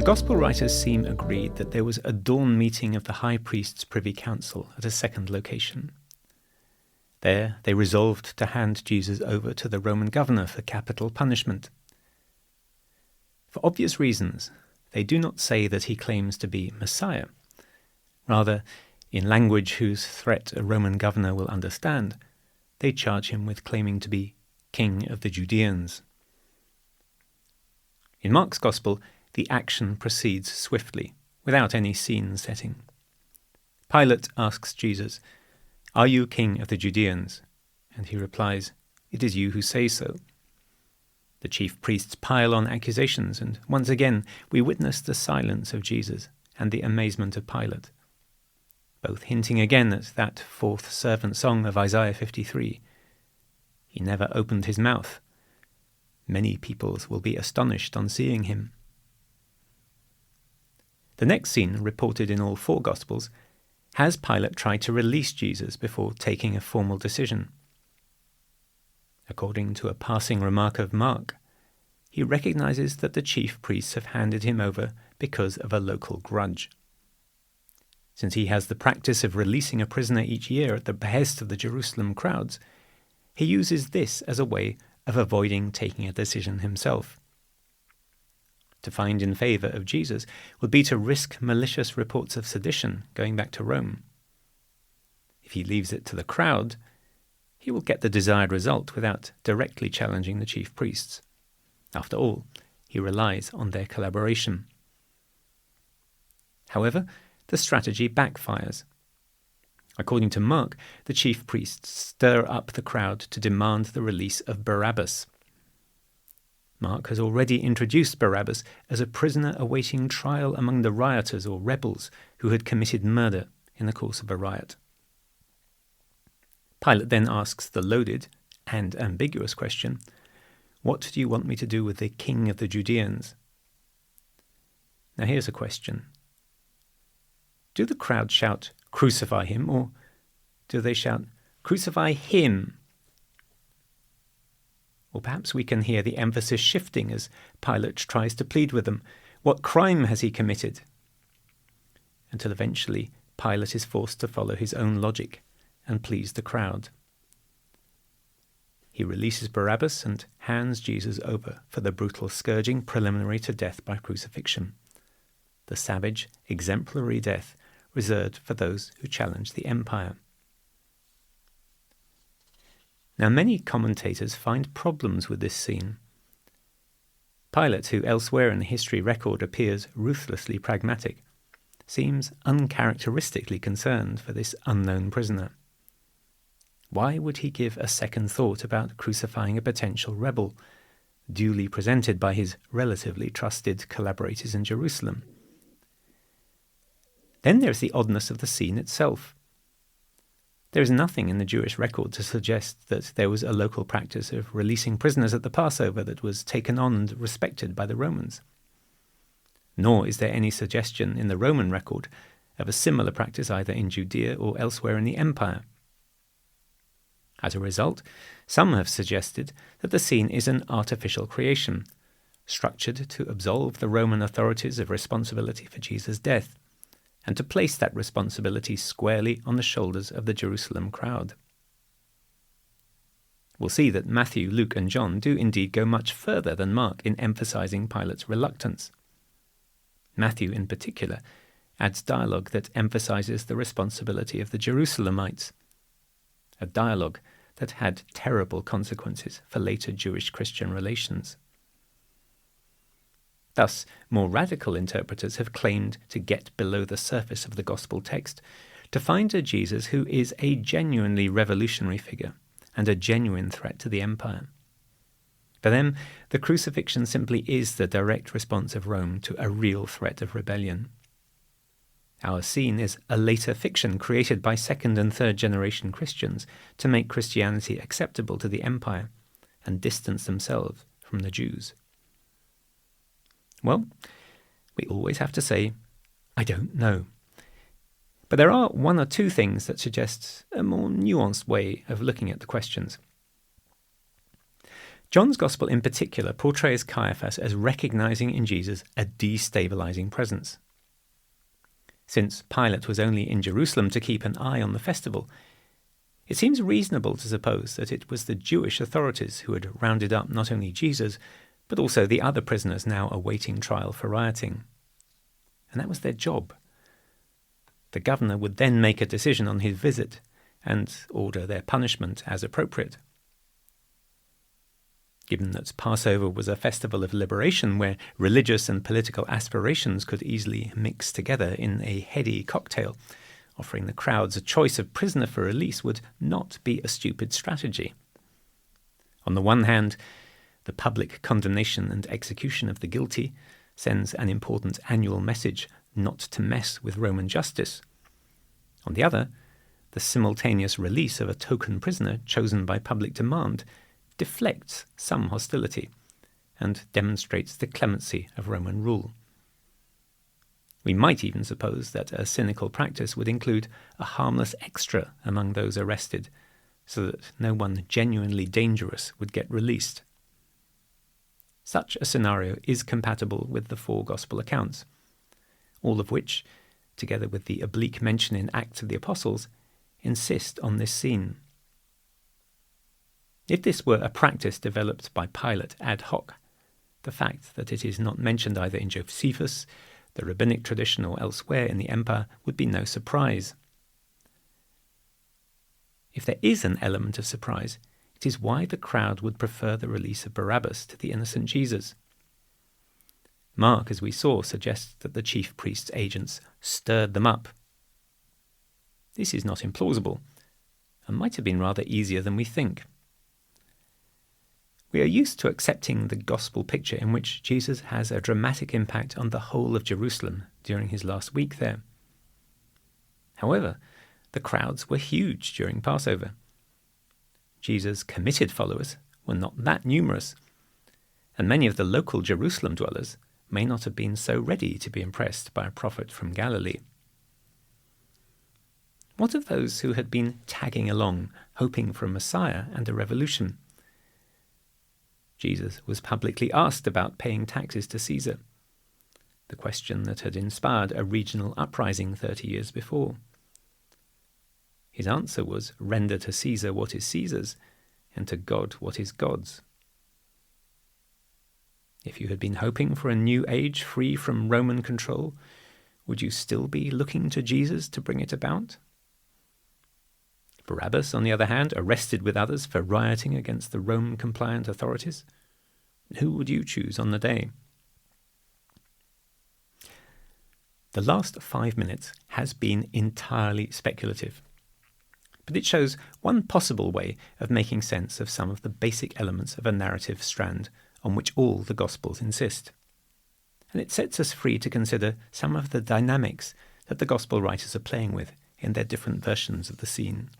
Gospel writers seem agreed that there was a dawn meeting of the high priest's privy council at a second location. There they resolved to hand Jesus over to the Roman governor for capital punishment. For obvious reasons, they do not say that he claims to be Messiah. Rather, in language whose threat a Roman governor will understand, they charge him with claiming to be King of the Judeans. In Mark's Gospel, the action proceeds swiftly, without any scene setting. Pilate asks Jesus, "Are you King of the Judeans?" And he replies, "It is you who say so." The chief priests pile on accusations, and once again we witness the silence of Jesus and the amazement of Pilate, both hinting again at that fourth servant song of Isaiah 53. He never opened his mouth. Many peoples will be astonished on seeing him. The next scene, reported in all four Gospels, has Pilate tried to release Jesus before taking a formal decision. According to a passing remark of Mark, he recognizes that the chief priests have handed him over because of a local grudge. Since he has the practice of releasing a prisoner each year at the behest of the Jerusalem crowds, he uses this as a way of avoiding taking a decision himself. To find in favor of Jesus would be to risk malicious reports of sedition going back to Rome. If he leaves it to the crowd, he will get the desired result without directly challenging the chief priests. After all, he relies on their collaboration. However, the strategy backfires. According to Mark, the chief priests stir up the crowd to demand the release of Barabbas. Mark has already introduced Barabbas as a prisoner awaiting trial among the rioters or rebels who had committed murder in the course of a riot. Pilate then asks the loaded and ambiguous question, "What do you want me to do with the King of the Judeans?" Now here's a question. Do the crowd shout, "Crucify him," or do they shout, "Crucify him"? Or perhaps we can hear the emphasis shifting as Pilate tries to plead with them. What crime has he committed? Until eventually Pilate is forced to follow his own logic and please the crowd. He releases Barabbas and hands Jesus over for the brutal scourging preliminary to death by crucifixion, the savage, exemplary death reserved for those who challenge the empire. Now, many commentators find problems with this scene. Pilate, who elsewhere in the history record appears ruthlessly pragmatic, seems uncharacteristically concerned for this unknown prisoner. Why would he give a second thought about crucifying a potential rebel, duly presented by his relatively trusted collaborators in Jerusalem? Then there's the oddness of the scene itself. There is nothing in the Jewish record to suggest that there was a local practice of releasing prisoners at the Passover that was taken on and respected by the Romans. Nor is there any suggestion in the Roman record of a similar practice either in Judea or elsewhere in the empire. As a result, some have suggested that the scene is an artificial creation, structured to absolve the Roman authorities of responsibility for Jesus' death, and to place that responsibility squarely on the shoulders of the Jerusalem crowd. We'll see that Matthew, Luke, and John do indeed go much further than Mark in emphasizing Pilate's reluctance. Matthew, in particular, adds dialogue that emphasizes the responsibility of the Jerusalemites, a dialogue that had terrible consequences for later Jewish-Christian relations. Thus, more radical interpreters have claimed to get below the surface of the gospel text to find a Jesus who is a genuinely revolutionary figure and a genuine threat to the empire. For them, the crucifixion simply is the direct response of Rome to a real threat of rebellion. Our scene is a later fiction created by second and third generation Christians to make Christianity acceptable to the empire and distance themselves from the Jews. Well, we always have to say, I don't know. But there are one or two things that suggest a more nuanced way of looking at the questions. John's Gospel in particular portrays Caiaphas as recognizing in Jesus a destabilizing presence. Since Pilate was only in Jerusalem to keep an eye on the festival, it seems reasonable to suppose that it was the Jewish authorities who had rounded up not only Jesus, but also the other prisoners now awaiting trial for rioting. And that was their job. The governor would then make a decision on his visit and order their punishment as appropriate. Given that Passover was a festival of liberation where religious and political aspirations could easily mix together in a heady cocktail, offering the crowds a choice of prisoner for release would not be a stupid strategy. On the one hand, the public condemnation and execution of the guilty sends an important annual message not to mess with Roman justice. On the other, the simultaneous release of a token prisoner chosen by public demand deflects some hostility and demonstrates the clemency of Roman rule. We might even suppose that a cynical practice would include a harmless extra among those arrested, so that no one genuinely dangerous would get released. Such a scenario is compatible with the four Gospel accounts, all of which, together with the oblique mention in Acts of the Apostles, insist on this scene. If this were a practice developed by Pilate ad hoc, the fact that it is not mentioned either in Josephus, the rabbinic tradition, or elsewhere in the empire would be no surprise. If there is an element of surprise, it is why the crowd would prefer the release of Barabbas to the innocent Jesus. Mark, as we saw, suggests that the chief priest's agents stirred them up. This is not implausible, and might have been rather easier than we think. We are used to accepting the gospel picture in which Jesus has a dramatic impact on the whole of Jerusalem during his last week there. However, the crowds were huge during Passover. Jesus' committed followers were not that numerous, and many of the local Jerusalem dwellers may not have been so ready to be impressed by a prophet from Galilee. What of those who had been tagging along, hoping for a Messiah and a revolution? Jesus was publicly asked about paying taxes to Caesar, the question that had inspired a regional uprising 30 years before. His answer was, "Render to Caesar what is Caesar's, and to God what is God's." If you had been hoping for a new age free from Roman control, would you still be looking to Jesus to bring it about? Barabbas, on the other hand, arrested with others for rioting against the Rome-compliant authorities? Who would you choose on the day? The last 5 minutes has been entirely speculative, but it shows one possible way of making sense of some of the basic elements of a narrative strand on which all the Gospels insist. And it sets us free to consider some of the dynamics that the Gospel writers are playing with in their different versions of the scene.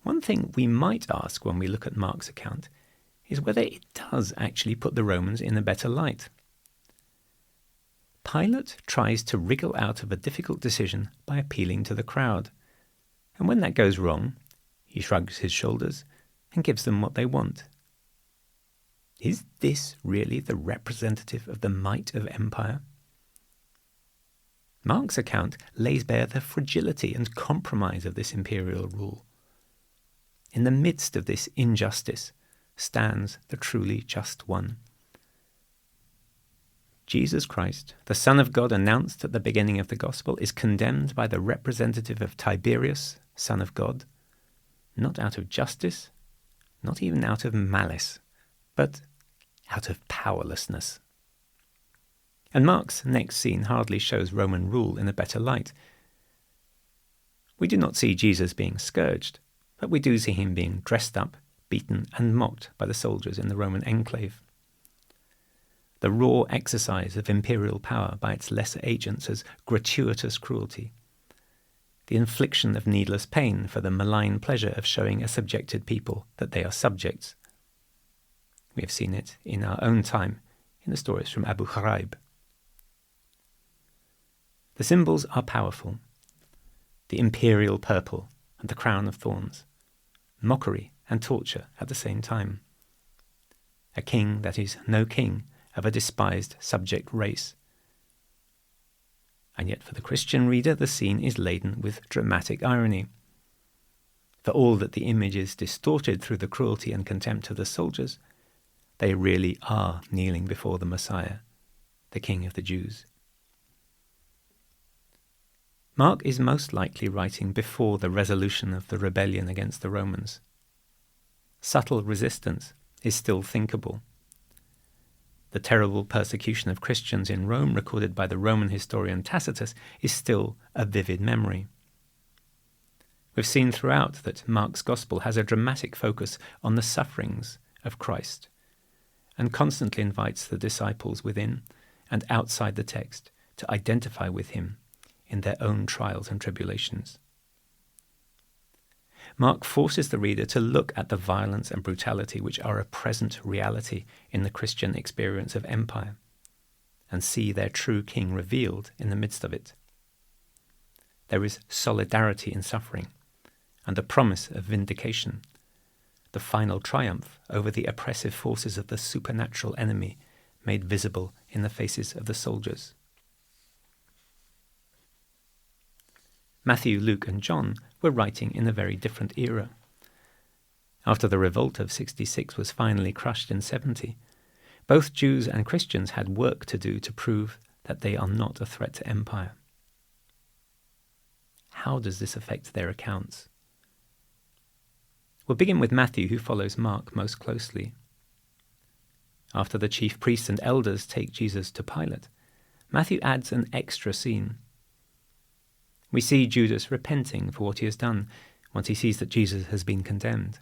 One thing we might ask when we look at Mark's account is whether it does actually put the Romans in a better light. Pilate tries to wriggle out of a difficult decision by appealing to the crowd, and when that goes wrong, he shrugs his shoulders and gives them what they want. Is this really the representative of the might of empire? Mark's account lays bare the fragility and compromise of this imperial rule. In the midst of this injustice stands the truly just one. Jesus Christ, the Son of God announced at the beginning of the Gospel, is condemned by the representative of Tiberius, Son of God, not out of justice, not even out of malice, but out of powerlessness. And Mark's next scene hardly shows Roman rule in a better light. We do not see Jesus being scourged, but we do see him being dressed up, beaten and mocked by the soldiers in the Roman enclave. The raw exercise of imperial power by its lesser agents as gratuitous cruelty. The infliction of needless pain for the malign pleasure of showing a subjected people that they are subjects. We have seen it in our own time in the stories from Abu Ghraib. The symbols are powerful. The imperial purple and the crown of thorns. Mockery and torture at the same time. A king that is no king of a despised subject race. And yet for the Christian reader, the scene is laden with dramatic irony. For all that the image is distorted through the cruelty and contempt of the soldiers, they really are kneeling before the Messiah, the King of the Jews. Mark is most likely writing before the resolution of the rebellion against the Romans. Subtle resistance is still thinkable. The terrible persecution of Christians in Rome, recorded by the Roman historian Tacitus, is still a vivid memory. We've seen throughout that Mark's Gospel has a dramatic focus on the sufferings of Christ and constantly invites the disciples within and outside the text to identify with him in their own trials and tribulations. Mark forces the reader to look at the violence and brutality which are a present reality in the Christian experience of empire, and see their true king revealed in the midst of it. There is solidarity in suffering, and the promise of vindication, the final triumph over the oppressive forces of the supernatural enemy made visible in the faces of the soldiers. Matthew, Luke, and John were writing in a very different era. After the revolt of 66 was finally crushed in 70, both Jews and Christians had work to do to prove that they are not a threat to empire. How does this affect their accounts? We'll begin with Matthew, who follows Mark most closely. After the chief priests and elders take Jesus to Pilate, Matthew adds an extra scene. We see Judas repenting for what he has done once he sees that Jesus has been condemned.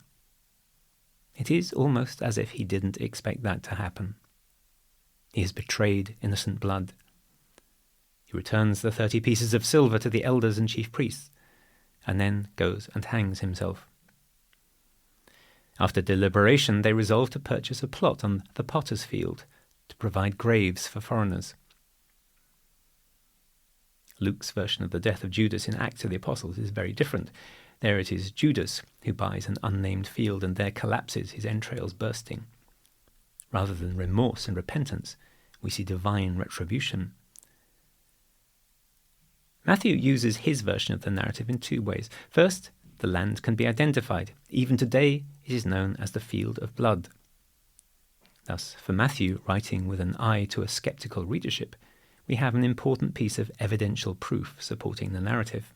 It is almost as if he didn't expect that to happen. He has betrayed innocent blood. He returns the 30 pieces of silver to the elders and chief priests, and then goes and hangs himself. After deliberation, they resolve to purchase a plot on the potter's field to provide graves for foreigners. Luke's version of the death of Judas in Acts of the Apostles is very different. There it is Judas who buys an unnamed field and there collapses, his entrails bursting. Rather than remorse and repentance, we see divine retribution. Matthew uses his version of the narrative in two ways. First, the land can be identified. Even today, it is known as the Field of Blood. Thus, for Matthew, writing with an eye to a skeptical readership, we have an important piece of evidential proof supporting the narrative.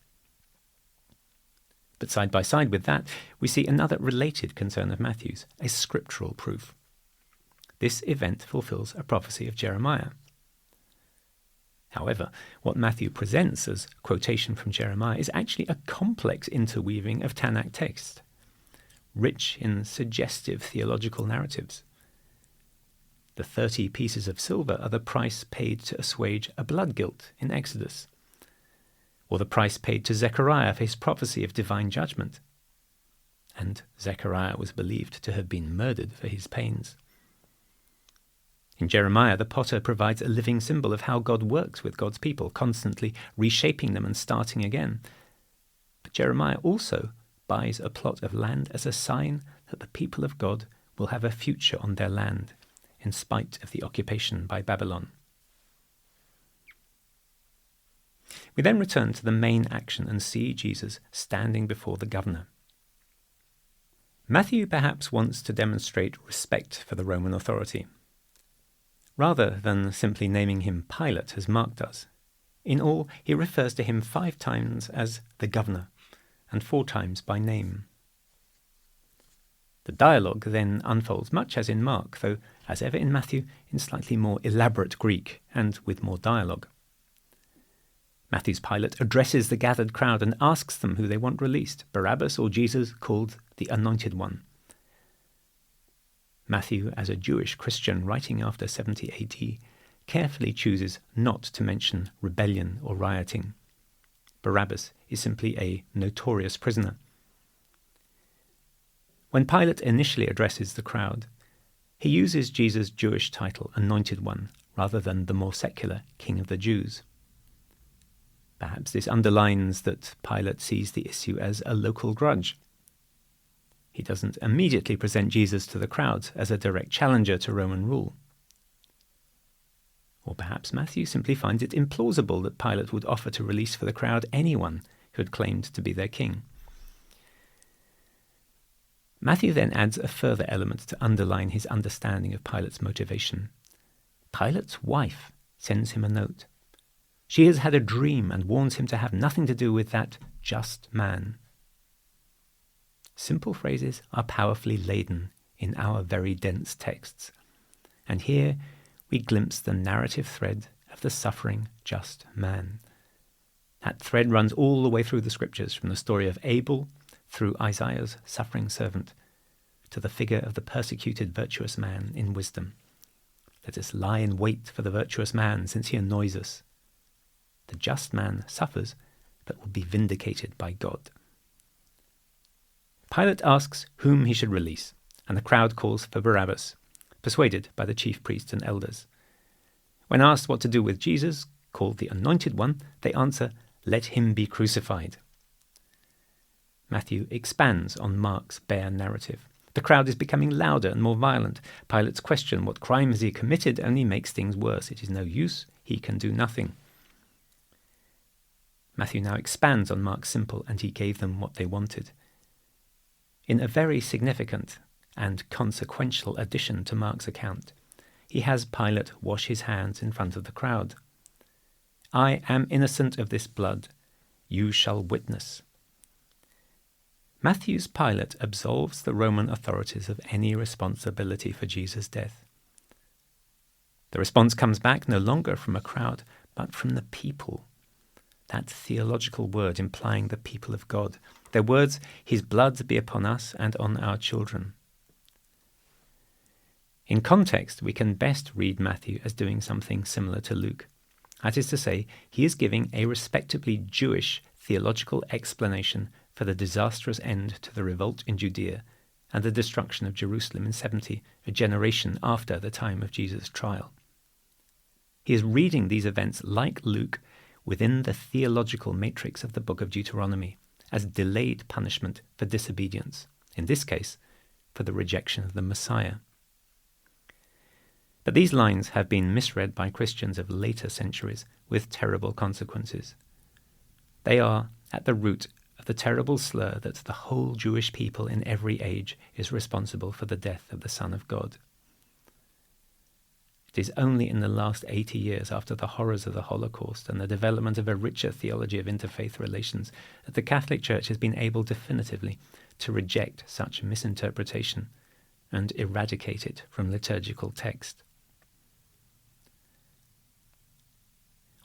But side by side with that, we see another related concern of Matthew's, a scriptural proof. This event fulfills a prophecy of Jeremiah. However, what Matthew presents as quotation from Jeremiah is actually a complex interweaving of Tanakh text, rich in suggestive theological narratives. The 30 pieces of silver are the price paid to assuage a blood guilt in Exodus, or the price paid to Zechariah for his prophecy of divine judgment. And Zechariah was believed to have been murdered for his pains. In Jeremiah, the potter provides a living symbol of how God works with God's people, constantly reshaping them and starting again. But Jeremiah also buys a plot of land as a sign that the people of God will have a future on their land, in spite of the occupation by Babylon. We then return to the main action and see Jesus standing before the governor. Matthew perhaps wants to demonstrate respect for the Roman authority, rather than simply naming him Pilate as Mark does. In all, he refers to him 5 times as the governor and 4 times by name. The dialogue then unfolds much as in Mark, though, as ever in Matthew, in slightly more elaborate Greek and with more dialogue. Matthew's Pilate addresses the gathered crowd and asks them who they want released, Barabbas or Jesus, called the Anointed One. Matthew, as a Jewish Christian writing after 70 AD, carefully chooses not to mention rebellion or rioting. Barabbas is simply a notorious prisoner. When Pilate initially addresses the crowd, he uses Jesus' Jewish title, Anointed One, rather than the more secular King of the Jews. Perhaps this underlines that Pilate sees the issue as a local grudge. He doesn't immediately present Jesus to the crowds as a direct challenger to Roman rule. Or perhaps Matthew simply finds it implausible that Pilate would offer to release for the crowd anyone who had claimed to be their king. Matthew then adds a further element to underline his understanding of Pilate's motivation. Pilate's wife sends him a note. She has had a dream and warns him to have nothing to do with that just man. Simple phrases are powerfully laden in our very dense texts, and here we glimpse the narrative thread of the suffering just man. That thread runs all the way through the scriptures, from the story of Abel through Isaiah's suffering servant to the figure of the persecuted virtuous man in wisdom. Let us lie in wait for the virtuous man, since he annoys us. The just man suffers, but will be vindicated by God. Pilate asks whom he should release, and the crowd calls for Barabbas, persuaded by the chief priests and elders. When asked what to do with Jesus, called the Anointed One, they answer, "Let him be crucified." Matthew expands on Mark's bare narrative. The crowd is becoming louder and more violent. Pilate's question, what crime has he committed, only makes things worse. It is no use. He can do nothing. Matthew now expands on Mark's simple, "and he gave them what they wanted." In a very significant and consequential addition to Mark's account, he has Pilate wash his hands in front of the crowd. "I am innocent of this blood. You shall witness." Matthew's Pilate absolves the Roman authorities of any responsibility for Jesus' death. The response comes back no longer from a crowd, but from the people. That theological word implying the people of God. Their words, "His blood be upon us and on our children." In context, we can best read Matthew as doing something similar to Luke. That is to say, he is giving a respectably Jewish theological explanation for the disastrous end to the revolt in Judea and the destruction of Jerusalem in 70, a generation after the time of Jesus' trial. He is reading these events, like Luke, within the theological matrix of the book of Deuteronomy, as delayed punishment for disobedience, in this case, for the rejection of the Messiah. But these lines have been misread by Christians of later centuries with terrible consequences. They are at the root of the terrible slur that the whole Jewish people in every age is responsible for the death of the Son of God. It is only in the last 80 years, after the horrors of the Holocaust and the development of a richer theology of interfaith relations, that the Catholic Church has been able definitively to reject such misinterpretation and eradicate it from liturgical text.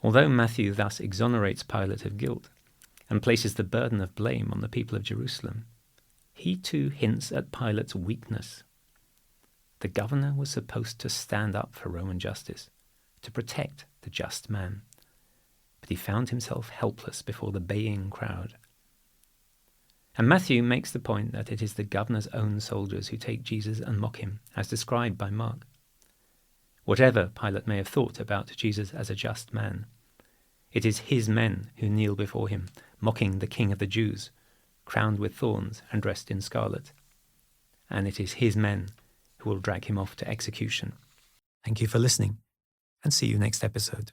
Although Matthew thus exonerates Pilate of guilt and places the burden of blame on the people of Jerusalem, he too hints at Pilate's weakness. The governor was supposed to stand up for Roman justice, to protect the just man, but he found himself helpless before the baying crowd. And Matthew makes the point that it is the governor's own soldiers who take Jesus and mock him, as described by Mark. Whatever Pilate may have thought about Jesus as a just man, it is his men who kneel before him, mocking the King of the Jews, crowned with thorns and dressed in scarlet. And it is his men who will drag him off to execution. Thank you for listening, and see you next episode.